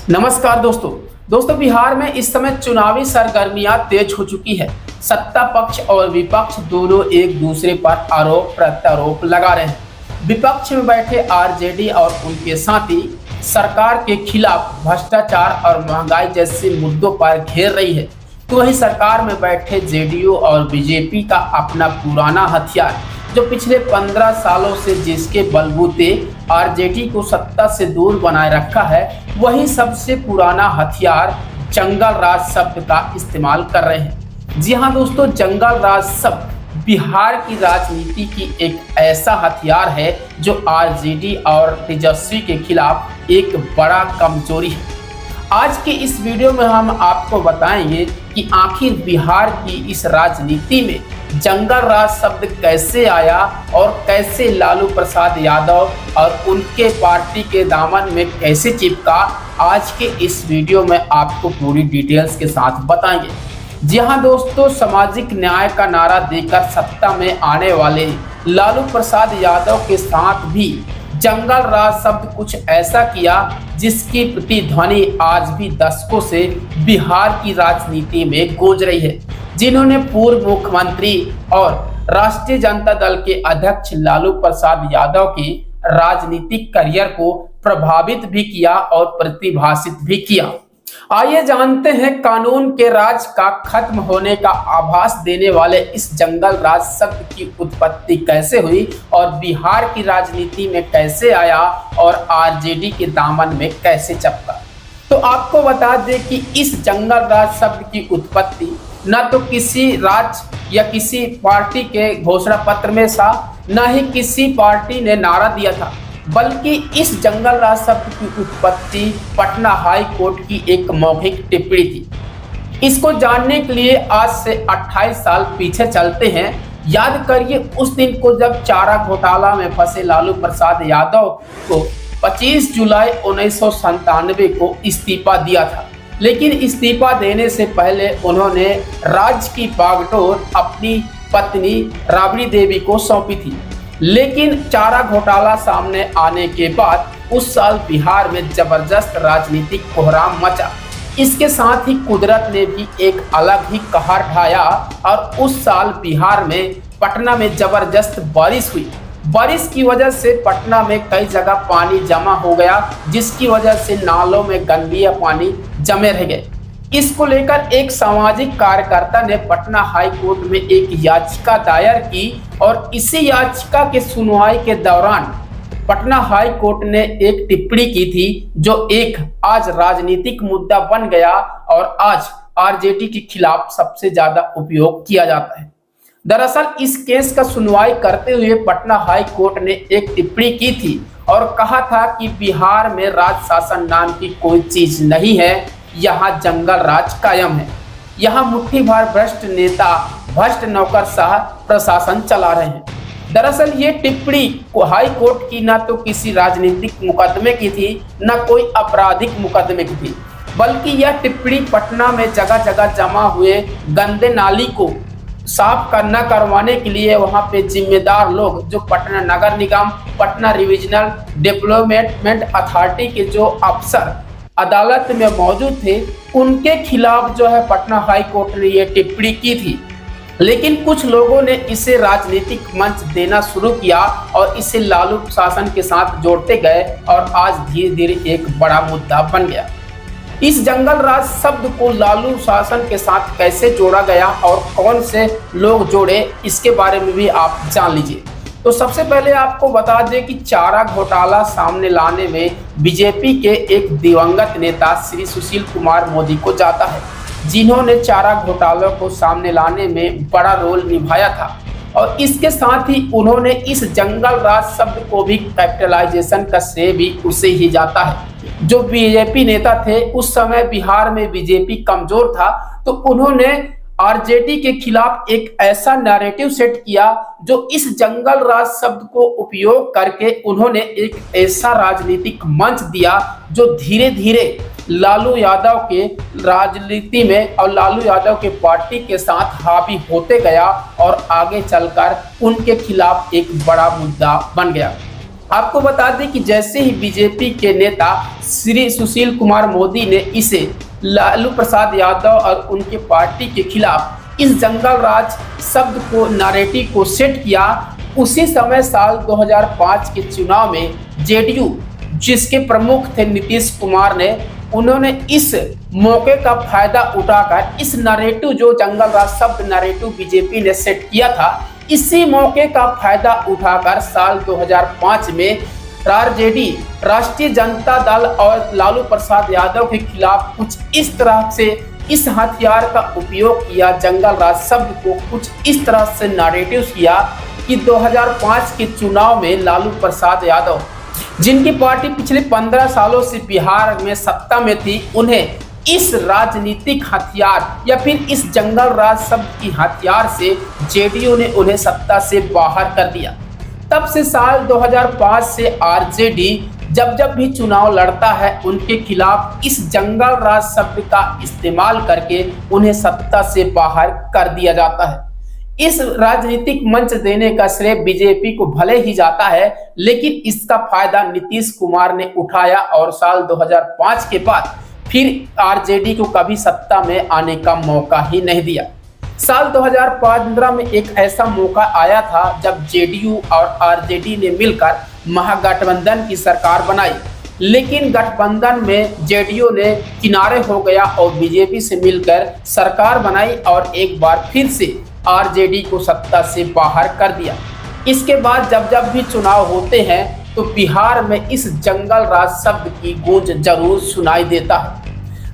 नमस्कार दोस्तों बिहार में इस समय चुनावी सरगर्मियां तेज हो चुकी है। सत्ता पक्ष और विपक्ष दोनों एक दूसरे पर आरोप प्रत्यारोप लगा रहे हैं। विपक्ष में बैठे आरजेडी और उनके साथी सरकार के खिलाफ भ्रष्टाचार और महंगाई जैसे मुद्दों पर घेर रही है, तो वहीं सरकार में बैठे जेडीयू और बीजेपी का अपना पुराना हथियार जो पिछले 15 सालों से जिसके बलबूते आरजेडी को सत्ता से दूर बनाए रखा है, वही सबसे पुराना हथियार जंगल राज शब्द का इस्तेमाल कर रहे हैं। जी हाँ दोस्तों, जंगल राज शब्द बिहार की राजनीति की एक ऐसा हथियार है जो आरजेडी और तेजस्वी के खिलाफ एक बड़ा कमजोरी है। आज के इस वीडियो में हम आपको बताएंगे कि आखिर बिहार की इस राजनीति में जंगल राज शब्द कैसे आया और कैसे लालू प्रसाद यादव और उनके पार्टी के दामन में कैसे चिपका। आज के इस वीडियो में आपको पूरी डिटेल्स के साथ बताएंगे। जी हाँ दोस्तों, सामाजिक न्याय का नारा देकर सत्ता में आने वाले लालू प्रसाद यादव के साथ भी जंगल राज शब्द कुछ ऐसा किया जिसकी प्रतिध्वनि आज भी दशकों से बिहार की राजनीति में गूंज रही है, जिन्होंने पूर्व मुख्यमंत्री और राष्ट्रीय जनता दल के अध्यक्ष लालू प्रसाद यादव के राजनीतिक करियर को प्रभावित भी किया और प्रतिभाषित भी किया। आइए जानते हैं कानून के राज का खत्म होने का आभास देने वाले इस जंगल राज शब्द की उत्पत्ति कैसे हुई और बिहार की राजनीति में कैसे आया और आरजेडी के दामन में कैसे चपका। तो आपको बता दें कि इस जंगल राज शब्द की उत्पत्ति न तो किसी राज्य या किसी पार्टी के घोषणा पत्र में था, न ही किसी पार्टी ने नारा दिया था, बल्कि इस जंगल राज शब्द की उत्पत्ति पटना हाई कोर्ट की एक मौखिक टिप्पणी थी। इसको जानने के लिए आज से 28 साल पीछे चलते हैं। याद करिए उस दिन को जब चारा घोटाला में फंसे लालू प्रसाद यादव को 25 जुलाई 1997 को इस्तीफा दिया था, लेकिन इस्तीफा देने से पहले उन्होंने राज्य की बागडोर अपनी पत्नी राबड़ी देवी को सौंपी थी। लेकिन चारा घोटाला सामने आने के बाद उस साल बिहार में जबरदस्त राजनीतिक कोहराम मचा। इसके साथ ही कुदरत ने भी एक अलग ही कहर ढाया और उस साल बिहार में पटना में जबरदस्त बारिश हुई। बारिश की वजह से पटना में कई जगह पानी जमा हो गया, जिसकी वजह से नालों में गंदगी पानी जमे रह गए। इसको लेकर एक सामाजिक कार्यकर्ता ने पटना हाई कोर्ट में एक याचिका दायर की और इसी याचिका के सुनवाई के दौरान पटना हाई कोर्ट ने एक टिप्पणी की थी जो एक आज राजनीतिक मुद्दा बन गया और आज आरजेडी के खिलाफ सबसे ज्यादा उपयोग किया जाता है। दरअसल इस केस का सुनवाई करते हुए पटना हाई कोर्ट ने एक टिप्पणी की थी और कहा था कि बिहार में राज शासन नाम की कोई चीज नहीं है, यहाँ जंगल राज कायम है। यहाँ मुट्ठी भर भ्रष्ट नेता भ्रष्ट नौकरशाह प्रशासन चला रहे हैं। दरअसल ये टिप्पणी हाई कोर्ट की न तो किसी राजनीतिक मुकदमे की थी, न कोई आपराधिक मुकदमे की थी, बल्कि यह टिप्पणी पटना में जगह जगह जमा हुए गंदे नाली को साफ करना करवाने के लिए वहां पे जिम्मेदार लोग जो पटना नगर निगम, पटना रिविजनल डेवलपमेंट अथॉरिटी के जो अफसर अदालत में मौजूद थे, उनके खिलाफ जो है पटना हाई कोर्ट ने ये टिप्पणी की थी। लेकिन कुछ लोगों ने इसे राजनीतिक मंच देना शुरू किया और इसे लालू शासन के साथ जोड़ते गए और आज धीरे धीरे एक बड़ा मुद्दा बन गया। इस जंगल राज शब्द को लालू शासन के साथ कैसे जोड़ा गया और कौन से लोग जोड़े, इसके बारे में भी आप जान लीजिए। तो सबसे पहले आपको बता दें कि चारा घोटाला सामने लाने में बीजेपी के एक दिवंगत नेता श्री सुशील कुमार मोदी को जाता है, जिन्होंने चारा घोटालों को सामने लाने में बड़ा रोल निभाया था और इसके साथ ही उन्होंने इस जंगल राज शब्द को भी कैपिटलाइजेशन का श्रेय भी उसे ही जाता है। जो बीजेपी नेता थे उस समय बिहार में बीजेपी कमजोर था, तो उन्होंने आरजेडी के खिलाफ एक ऐसा नैरेटिव सेट किया जो इस जंगल राज शब्द को उपयोग करके उन्होंने एक ऐसा राजनीतिक मंच दिया जो धीरे धीरे लालू यादव के राजनीति में और लालू यादव के पार्टी के साथ हावी होते गया और आगे चलकर उनके खिलाफ एक बड़ा मुद्दा बन गया। आपको बता दें कि जैसे ही बीजेपी के नेता श्री सुशील कुमार मोदी ने इसे लालू प्रसाद यादव और उनके पार्टी के खिलाफ इस जंगल राज शब्द को नैरेटिव को सेट किया, उसी समय साल 2005 के चुनाव में जेडीयू जिसके प्रमुख थे नीतीश कुमार ने, उन्होंने इस मौके का फायदा उठाकर इस नैरेटिव जो जंगल राज शब्द नैरेटिव बीजेपी ने सेट किया था, इसी मौके का फायदा उठाकर साल 2005 में आरजेडी राष्ट्रीय जनता दल और लालू प्रसाद यादव के खिलाफ कुछ इस तरह से इस हथियार का उपयोग किया, जंगल राज शब्द को कुछ इस तरह से नैरेटिव किया कि 2005 के चुनाव में लालू प्रसाद यादव जिनकी पार्टी पिछले 15 सालों से बिहार में सत्ता में थी, उन्हें इस राजनीतिक हथियार या फिर इस जंगल राज शब्द की हथियार से जेडीयू ने उन्हें सत्ता से बाहर कर दिया। तब से साल 2005 से आरजेडी जब भी चुनाव लड़ता है, उनके खिलाफ इस जंगल राज शब्द का इस्तेमाल करके उन्हें सत्ता से बाहर कर दिया जाता है। इस राजनीतिक मंच देने का श्रेय बीजेपी को भले ही जाता है, लेकिन इसका फायदा नीतीश कुमार ने उठाया और साल 2005 के बाद फिर आरजेडी को कभी सत्ता में आने का मौका ही नहीं दिया। साल 2015 में एक ऐसा मौका आया था जब जेडीयू और आरजेडी ने मिलकर महागठबंधन की सरकार बनाई, लेकिन गठबंधन में जेडीयू ने किनारे हो गया और बीजेपी से मिलकर सरकार बनाई और एक बार फिर से आरजेडी को सत्ता से बाहर कर दिया। इसके बाद जब भी चुनाव होते हैं तो बिहार में इस जंगल राज शब्द की गूंज जरूर सुनाई देता है।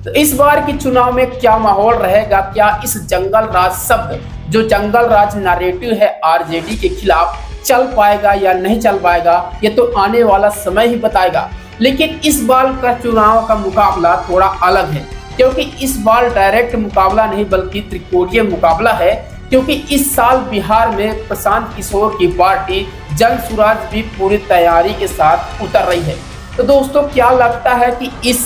तो इस बार के चुनाव में क्या माहौल रहेगा, क्या इस जंगल राज शब्द जो जंगल राज नैरेटिव है आरजेडी के खिलाफ चल पाएगा या नहीं चल पाएगा, ये तो आने वाला समय ही बताएगा। लेकिन इस बार का चुनाव का मुकाबला थोड़ा अलग है, क्योंकि इस बार डायरेक्ट मुकाबला नहीं बल्कि त्रिकोणीय मुकाबला है, क्योंकि इस साल बिहार में प्रशांत किशोर की पार्टी जन सुराज भी पूरी तैयारी के साथ उतर रही है। तो दोस्तों, क्या लगता है कि इस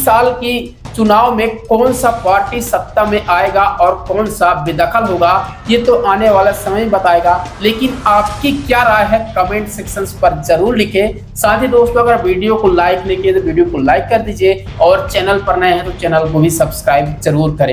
साल की चुनाव में कौन सा पार्टी सत्ता में आएगा और कौन सा बेदखल होगा, ये तो आने वाला समय बताएगा। लेकिन आपकी क्या राय है कमेंट सेक्शंस पर जरूर लिखें। साथ ही दोस्तों, अगर वीडियो को लाइक नहीं किया तो वीडियो को लाइक कर दीजिए और चैनल पर नए हैं तो चैनल को भी सब्सक्राइब जरूर करें।